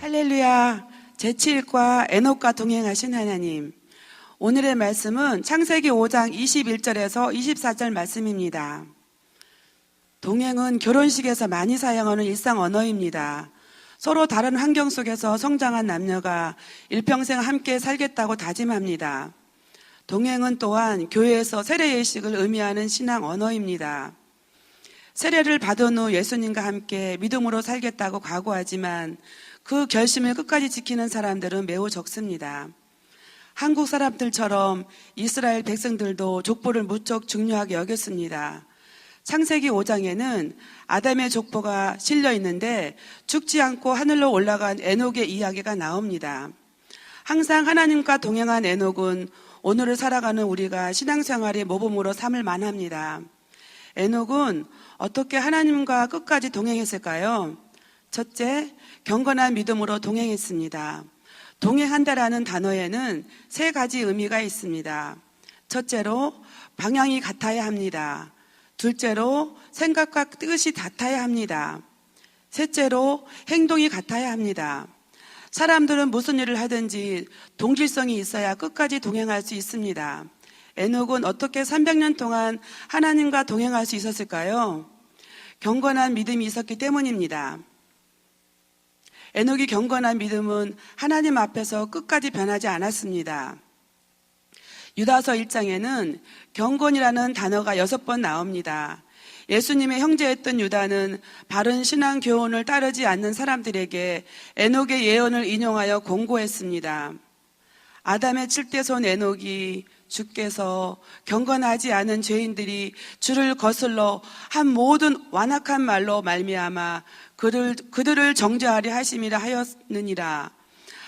할렐루야. 제7과 에녹과 동행하신 하나님. 오늘의 말씀은 창세기 5장 21절에서 24절 말씀입니다. 동행은 결혼식에서 많이 사용하는 일상 언어입니다. 서로 다른 환경 속에서 성장한 남녀가 일평생 함께 살겠다고 다짐합니다. 동행은 또한 교회에서 세례 예식을 의미하는 신앙 언어입니다. 세례를 받은 후 예수님과 함께 믿음으로 살겠다고 각오하지만 그 결심을 끝까지 지키는 사람들은 매우 적습니다. 한국 사람들처럼 이스라엘 백성들도 족보를 무척 중요하게 여겼습니다. 창세기 5장에는 아담의 족보가 실려 있는데 죽지 않고 하늘로 올라간 에녹의 이야기가 나옵니다. 항상 하나님과 동행한 에녹은 오늘을 살아가는 우리가 신앙생활의 모범으로 삼을 만합니다. 에녹은 어떻게 하나님과 끝까지 동행했을까요? 첫째, 경건한 믿음으로 동행했습니다. 동행한다라는 단어에는 세 가지 의미가 있습니다. 첫째로 방향이 같아야 합니다. 둘째로 생각과 뜻이 같아야 합니다. 셋째로 행동이 같아야 합니다. 사람들은 무슨 일을 하든지 동질성이 있어야 끝까지 동행할 수 있습니다. 에녹은 어떻게 300년 동안 하나님과 동행할 수 있었을까요? 경건한 믿음이 있었기 때문입니다. 에녹이 경건한 믿음은 하나님 앞에서 끝까지 변하지 않았습니다. 유다서 1장에는 경건이라는 단어가 6번 나옵니다. 예수님의 형제였던 유다는 바른 신앙 교훈을 따르지 않는 사람들에게 에녹의 예언을 인용하여 공고했습니다. 아담의 7대손 에녹이 주께서 경건하지 않은 죄인들이 주를 거슬러 한 모든 완악한 말로 말미암아 그들을 정죄하려 하심이라 하였느니라.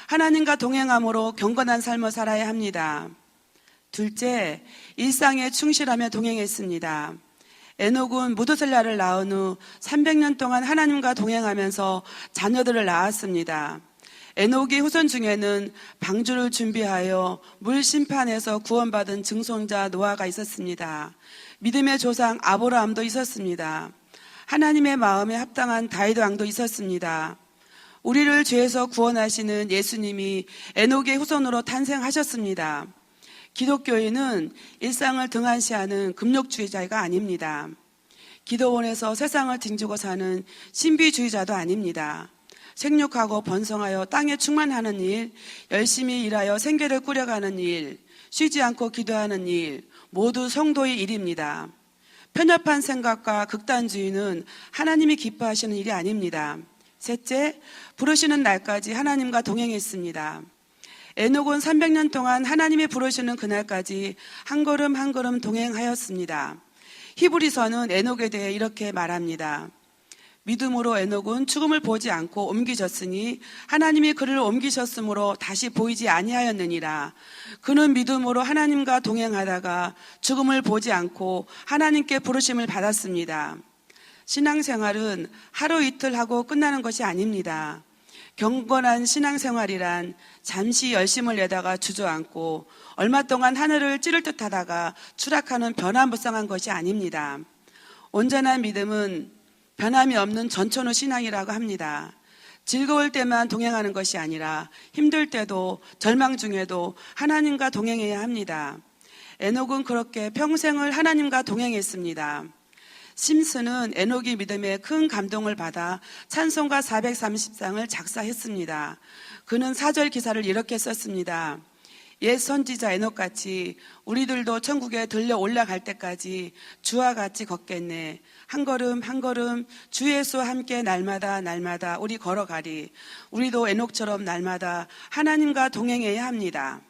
하나님과 동행함으로 경건한 삶을 살아야 합니다. 둘째, 일상에 충실하며 동행했습니다. 에녹은 무두셀라를 낳은 후 300년 동안 하나님과 동행하면서 자녀들을 낳았습니다. 에녹의 후손 중에는 방주를 준비하여 물 심판에서 구원받은 증손자 노아가 있었습니다. 믿음의 조상 아브라함도 있었습니다. 하나님의 마음에 합당한 다윗 왕도 있었습니다. 우리를 죄에서 구원하시는 예수님이 에녹의 후손으로 탄생하셨습니다. 기독교인은 일상을 등한시하는 금욕주의자가 아닙니다. 기도원에서 세상을 등지고 사는 신비주의자도 아닙니다. 생육하고 번성하여 땅에 충만하는 일, 열심히 일하여 생계를 꾸려가는 일, 쉬지 않고 기도하는 일, 모두 성도의 일입니다. 편협한 생각과 극단주의는 하나님이 기뻐하시는 일이 아닙니다. 셋째, 부르시는 날까지 하나님과 동행했습니다. 에녹은 300년 동안 하나님이 부르시는 그날까지 한 걸음 한 걸음 동행하였습니다. 히브리서는 에녹에 대해 이렇게 말합니다. 믿음으로 에녹은 죽음을 보지 않고 옮기셨으니 하나님이 그를 옮기셨으므로 다시 보이지 아니하였느니라. 그는 믿음으로 하나님과 동행하다가 죽음을 보지 않고 하나님께 부르심을 받았습니다. 신앙생활은 하루 이틀 하고 끝나는 것이 아닙니다. 경건한 신앙생활이란 잠시 열심을 내다가 주저앉고 얼마 동안 하늘을 찌를 듯 하다가 추락하는 변화무쌍한 것이 아닙니다. 온전한 믿음은 변함이 없는 전천후 신앙이라고 합니다. 즐거울 때만 동행하는 것이 아니라 힘들 때도 절망 중에도 하나님과 동행해야 합니다. 에녹은 그렇게 평생을 하나님과 동행했습니다. 심슨은 에녹의 믿음에 큰 감동을 받아 찬송가 430장을 작사했습니다. 그는 4절 기사를 이렇게 썼습니다. 옛 선지자 에녹같이 우리들도 천국에 들려 올라갈 때까지 주와 같이 걷겠네. 한 걸음 한 걸음 주 예수와 함께 날마다 날마다 우리 걸어가리. 우리도 에녹처럼 날마다 하나님과 동행해야 합니다.